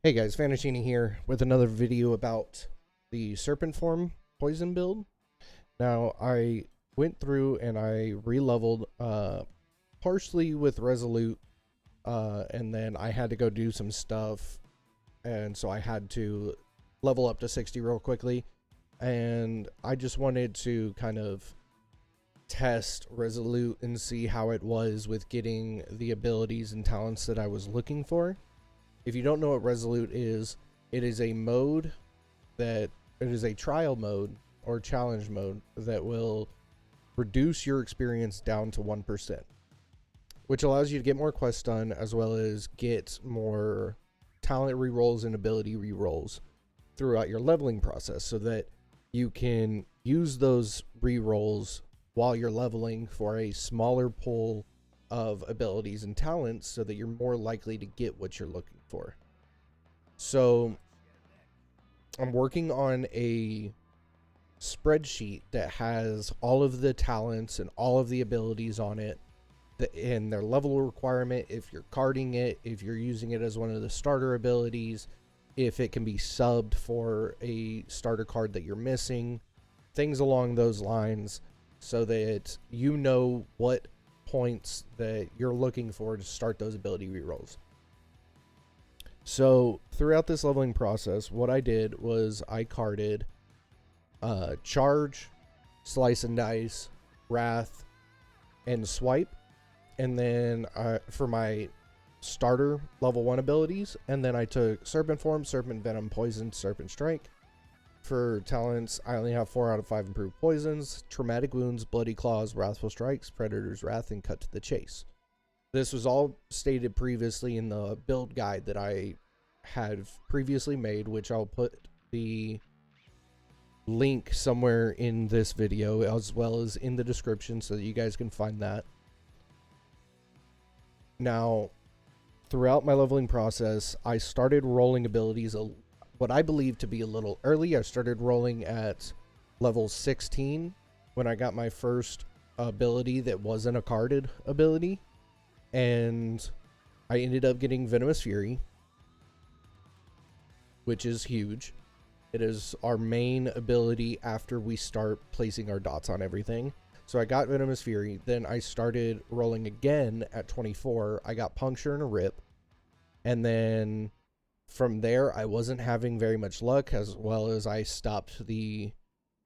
Hey guys, Phantoccini here with another video about the Serpent form poison build. Now, I went through and I re-leveled partially with Resolute, and then I had to go do some stuff, and so I had to level up to 60 real quickly, and I just wanted to kind of test Resolute and see how it was with getting the abilities and talents that I was looking for. If you don't know what Resolute is, it is a mode it is a trial mode or challenge mode that will reduce your experience down to 1%, which allows you to get more quests done as well as get more talent rerolls and ability rerolls throughout your leveling process so that you can use those rerolls while you're leveling for a smaller pool of abilities and talents so that you're more likely to get what you're looking for. So I'm working on a spreadsheet that has all of the talents and all of the abilities on it and their level requirement, if you're carding it, if you're using it as one of the starter abilities, if it can be subbed for a starter card that you're missing, things along those lines, so that you know what points that you're looking for to start those ability rerolls. So throughout this leveling process, what I did was I carded Charge, Slice and Dice, Wrath, and Swipe, and then for my starter level 1 abilities, and then I took Serpent Form, Serpent Venom, Poison, Serpent Strike. For talents, I only have 4 out of 5 improved poisons, traumatic wounds, bloody claws, wrathful strikes, predator's wrath, and cut to the chase. This was all stated previously in the build guide that I had previously made, which I'll put the link somewhere in this video as well as in the description so that you guys can find that. Now, throughout my leveling process, I started rolling abilities what I believe to be a little early. I started rolling at level 16 when I got my first ability that wasn't a carded ability, and I ended up getting Venomous Fury, which is huge. It is our main ability after we start placing our dots on everything. So I got Venomous Fury, then I started rolling again at 24. I got Puncture and a Rip, and then from there, I wasn't having very much luck, as well as I stopped the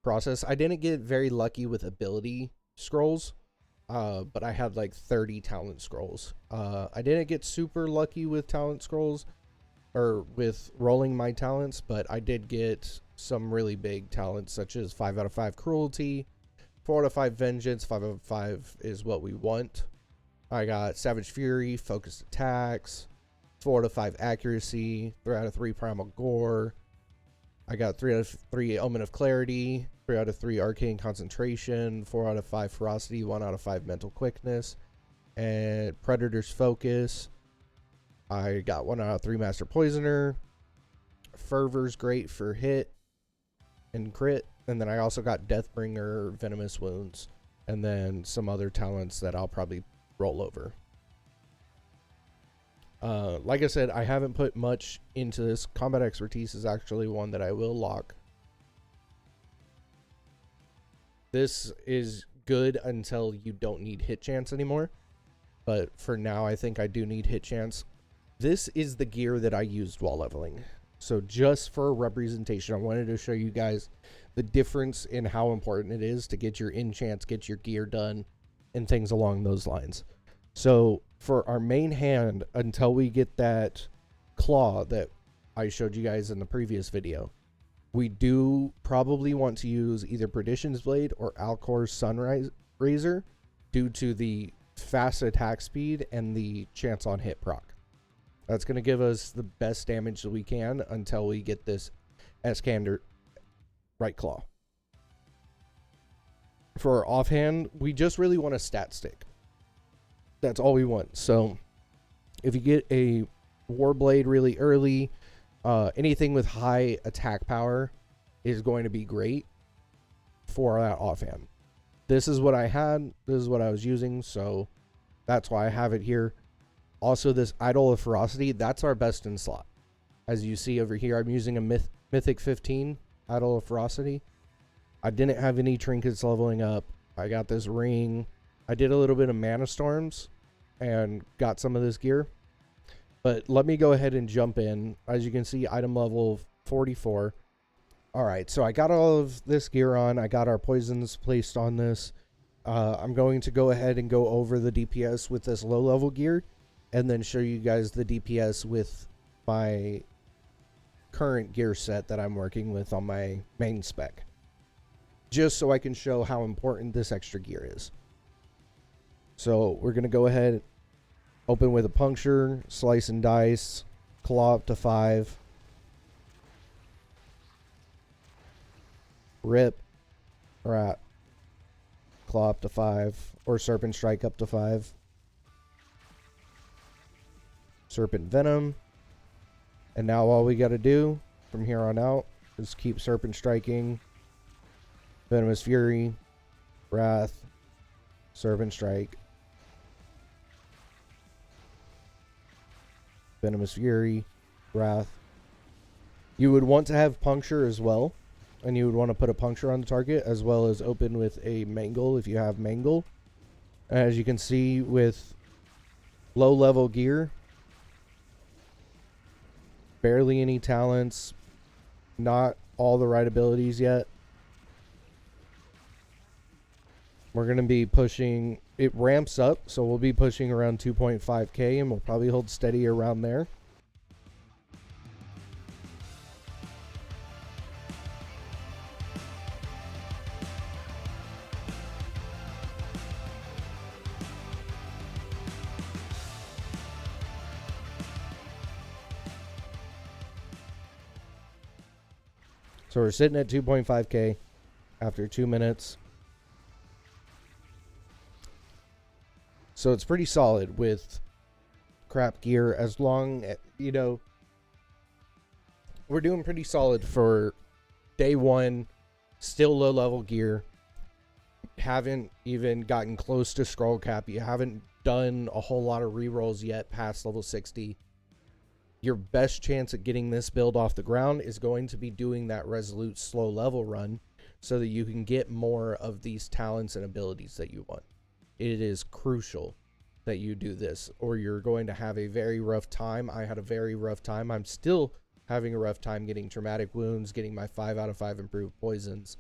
process. I didn't get very lucky with ability scrolls, but I had like 30 talent scrolls. I didn't get super lucky with talent scrolls, or with rolling my talents, but I did get some really big talents, such as 5 out of 5 Cruelty, 4 out of 5 Vengeance, 5 out of 5 is what we want. I got Savage Fury, Focused Attacks, 4 out of 5 Accuracy, 3 out of 3 Primal Gore. I got 3 out of 3 Omen of Clarity, 3 out of 3 Arcane Concentration, 4 out of 5 Ferocity, 1 out of 5 Mental Quickness, and Predator's Focus. I got 1 out of 3 Master Poisoner. Fervor's great for hit and crit. And then I also got Deathbringer, Venomous Wounds, and then some other talents that I'll probably roll over. Like I said, I haven't put much into this. Combat Expertise is actually one that I will lock. This is good until you don't need hit chance anymore. But for now, I think I do need hit chance. This is the gear that I used while leveling. So just for representation, I wanted to show you guys the difference in how important it is to get your enchants, get your gear done, and things along those lines. So for our main hand, until we get that claw that I showed you guys in the previous video, we do probably want to use either Perdition's Blade or Alcor's Sunrise Razor due to the fast attack speed and the chance on hit proc. That's going to give us the best damage that we can until we get this Escander right claw. For our offhand, we just really want a stat stick. That's all we want. So if you get a Warblade really early, anything with high attack power is going to be great for that offhand. This is what I had. This is what I was using. So that's why I have it here. Also, this Idol of Ferocity, that's our best in slot. As you see over here, I'm using a Mythic 15 Idol of Ferocity. I didn't have any trinkets leveling up. I got this ring. I did a little bit of Mana Storms and got some of this gear. But let me go ahead and jump in. As you can see, item level 44. Alright, so I got all of this gear on. I got our poisons placed on this. I'm going to go ahead and go over the DPS with this low level gear, and then show you guys the DPS with my current gear set that I'm working with on my main spec, just so I can show how important this extra gear is. So we're going to go ahead, open with a puncture, slice and dice, claw up to 5, rip, rat, claw up to 5, or serpent strike up to 5, serpent venom. And now all we got to do from here on out is keep serpent striking, venomous fury, wrath, serpent strike, venomous fury, wrath. You would want to have puncture as well, and you would want to put a puncture on the target, as well as open with a mangle if you have mangle. As you can see, with low level gear, barely any talents, not all the right abilities yet. We're going to be pushing, it ramps up, so we'll be pushing around 2.5k, and we'll probably hold steady around there. So we're sitting at 2.5k after 2 minutes. So it's pretty solid with crap gear, as long as, you know, we're doing pretty solid for day one, still low level gear. Haven't even gotten close to scroll cap. You haven't done a whole lot of rerolls yet past level 60. Your best chance at getting this build off the ground is going to be doing that Resolute slow level run, so that you can get more of these talents and abilities that you want. It is crucial that you do this, or you're going to have a very rough time. I had a very rough time. I'm still having a rough time getting traumatic wounds, getting my 5 out of 5 improved poisons,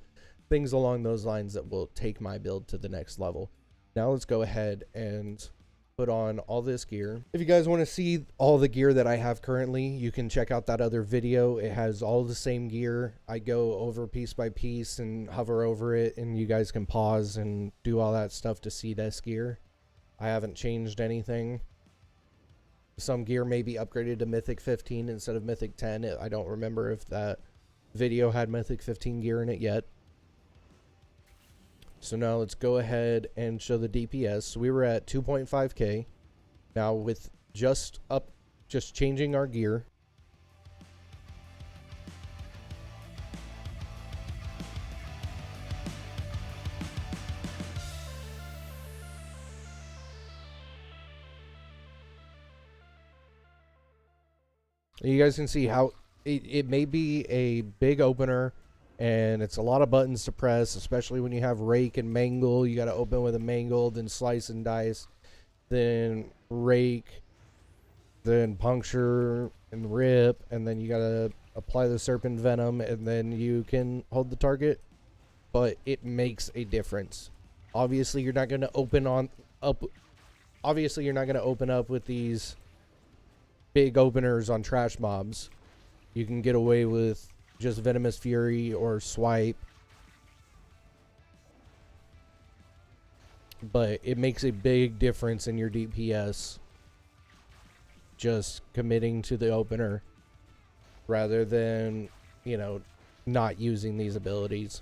things along those lines that will take my build to the next level. Now let's go ahead and put on all this gear. If you guys want to see all the gear that I have currently, you can check out that other video. It has all the same gear. I go over piece by piece and hover over it, and you guys can pause and do all that stuff to see this gear. I haven't changed anything. Some gear may be upgraded to Mythic 15 instead of Mythic 10. I don't remember if that video had Mythic 15 gear in it yet. So now let's go ahead and show the DPS. So we were at 2.5k. Now with just changing our gear. You guys can see how it may be a big opener, and it's a lot of buttons to press, especially when you have rake and mangle. You got to open with a mangle, then slice and dice, then rake, then puncture and rip, and then you got to apply the serpent venom, and then you can hold the target. But it makes a difference. Obviously, you're not going to open up with these big openers on trash mobs. You can get away with just Venomous Fury or Swipe, but it makes a big difference in your DPS just committing to the opener rather than, you know, not using these abilities.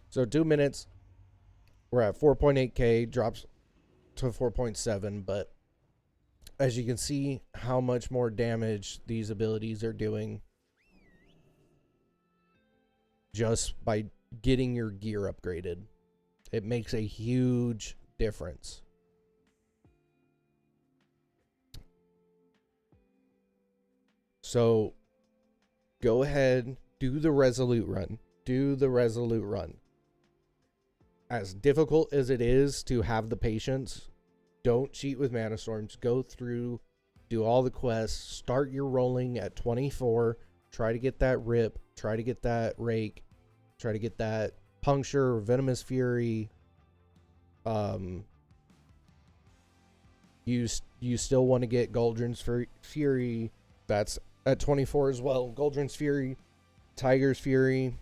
So 2 minutes, we're at 4.8k, drops to 4.7, but as you can see how much more damage these abilities are doing just by getting your gear upgraded. It makes a huge difference. So go ahead, do the Resolute run. Do the Resolute run. As difficult as it is to have the patience, don't cheat with Mana Storms. Go through, do all the quests, start your rolling at 24, try to get that Rip, try to get that Rake, try to get that Puncture, Venomous Fury. You still want to get Gauldron's Fury. That's at 24 as well. Gauldron's Fury, Tiger's Fury.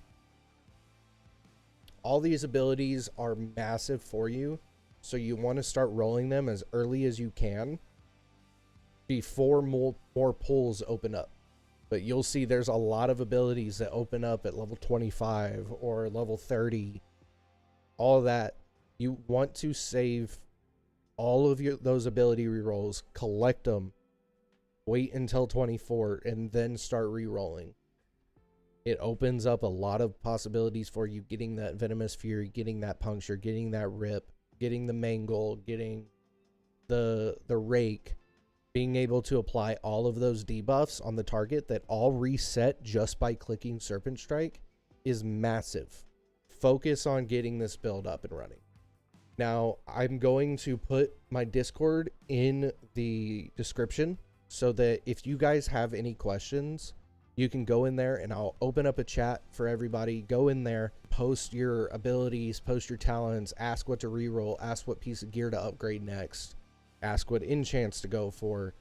All these abilities are massive for you, so you want to start rolling them as early as you can before more pulls open up. But you'll see there's a lot of abilities that open up at level 25 or level 30. All that. You want to save all of those ability rerolls, collect them, wait until 24, and then start re-rolling. It opens up a lot of possibilities for you, getting that Venomous Fury, getting that Puncture, getting that Rip, getting the Mangle, getting the Rake, being able to apply all of those debuffs on the target that all reset just by clicking Serpent Strike is massive. Focus on getting this build up and running. Now, I'm going to put my Discord in the description so that if you guys have any questions, you can go in there and I'll open up a chat for everybody. Go in there, post your abilities, post your talents, ask what to reroll, ask what piece of gear to upgrade next, ask what enchants to go for.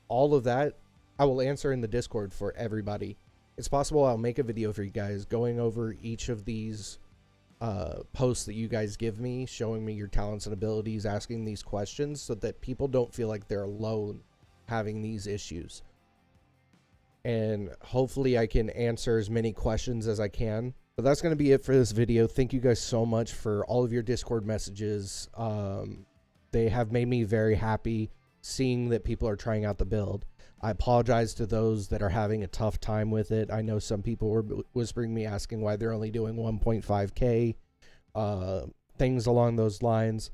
All of that, I will answer in the Discord for everybody. It's possible I'll make a video for you guys going over each of these posts that you guys give me, showing me your talents and abilities, asking these questions so that people don't feel like they're alone having these issues. And hopefully I can answer as many questions as I can. But that's going to be it for this video. Thank you guys so much for all of your Discord messages. They have made me very happy seeing that people are trying out the build. I apologize to those that are having a tough time with it. I know some people were whispering me asking why they're only doing 1.5k, things along those lines.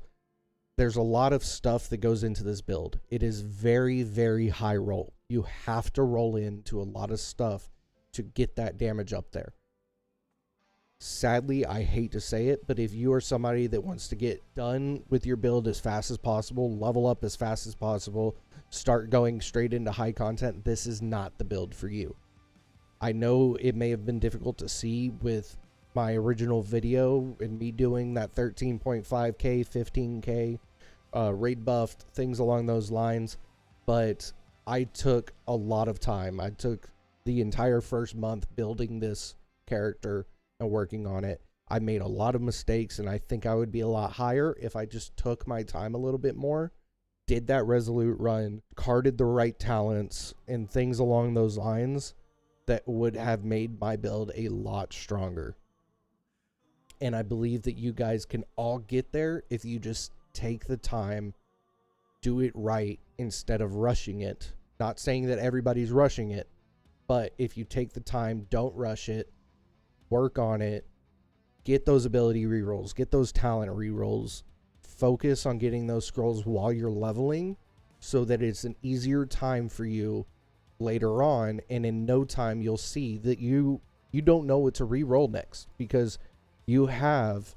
There's a lot of stuff that goes into this build. It is very, very high roll. You have to roll into a lot of stuff to get that damage up there. Sadly, I hate to say it, but if you are somebody that wants to get done with your build as fast as possible, level up as fast as possible, start going straight into high content, this is not the build for you. I know it may have been difficult to see with my original video and me doing that 13.5k, 15k, raid buffed, things along those lines, but I took a lot of time. I took the entire first month building this character and working on it. I made a lot of mistakes, and I think I would be a lot higher if I just took my time a little bit more, did that Resolute run, carded the right talents, and things along those lines that would have made my build a lot stronger. And I believe that you guys can all get there if you just take the time, do it right instead of rushing it. Not saying that everybody's rushing it, but if you take the time, don't rush it, work on it, get those ability rerolls, get those talent rerolls, focus on getting those scrolls while you're leveling so that it's an easier time for you later on, and in no time you'll see that you don't know what to reroll next, because you have,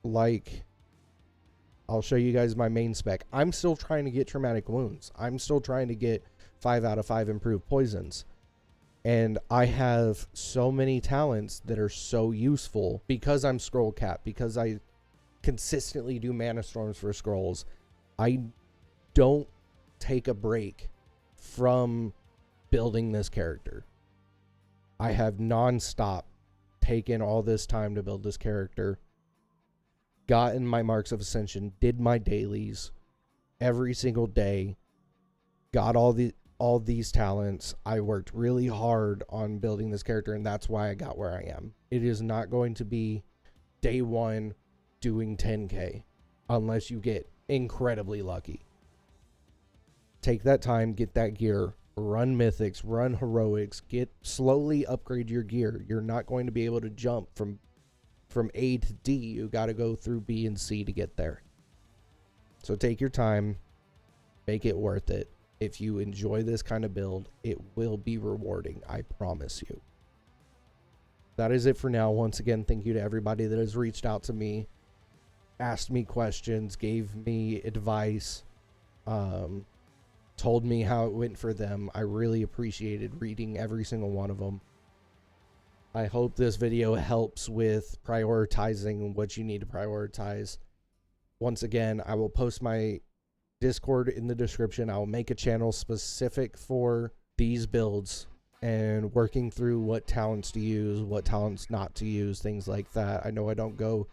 like, I'll show you guys my main spec. I'm still trying to get traumatic wounds. I'm still trying to get 5 out of 5 improved poisons. And I have so many talents that are so useful because I'm scroll capped, because I consistently do mana storms for scrolls. I don't take a break from building this character. I have non-stop taken all this time to build this character, gotten my marks of ascension, did my dailies every single day, got all these talents. I worked really hard on building this character, and that's why I got where I am. It is not going to be day one doing 10k unless you get incredibly lucky. Take that time, get that gear, run mythics, run heroics, slowly upgrade your gear. You're not going to be able to jump from A to D. You got to go through B and C to get there. So take your time, make it worth it. If you enjoy this kind of build, it will be rewarding. I promise you. That is it for now. Once again, thank you to everybody that has reached out to me, asked me questions, gave me advice, told me how it went for them. I really appreciated reading every single one of them. I hope this video helps with prioritizing what you need to prioritize. Once again, I will post my Discord in the description. I will make a channel specific for these builds and working through what talents to use, what talents not to use, things like that. I know I don't go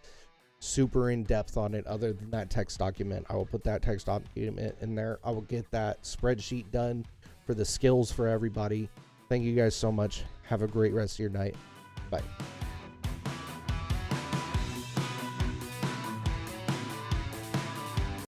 super in depth on it other than that text document. I will put that text document in there. I will get that spreadsheet done for the skills for everybody. Thank you guys so much. Have a great rest of your night. Bye.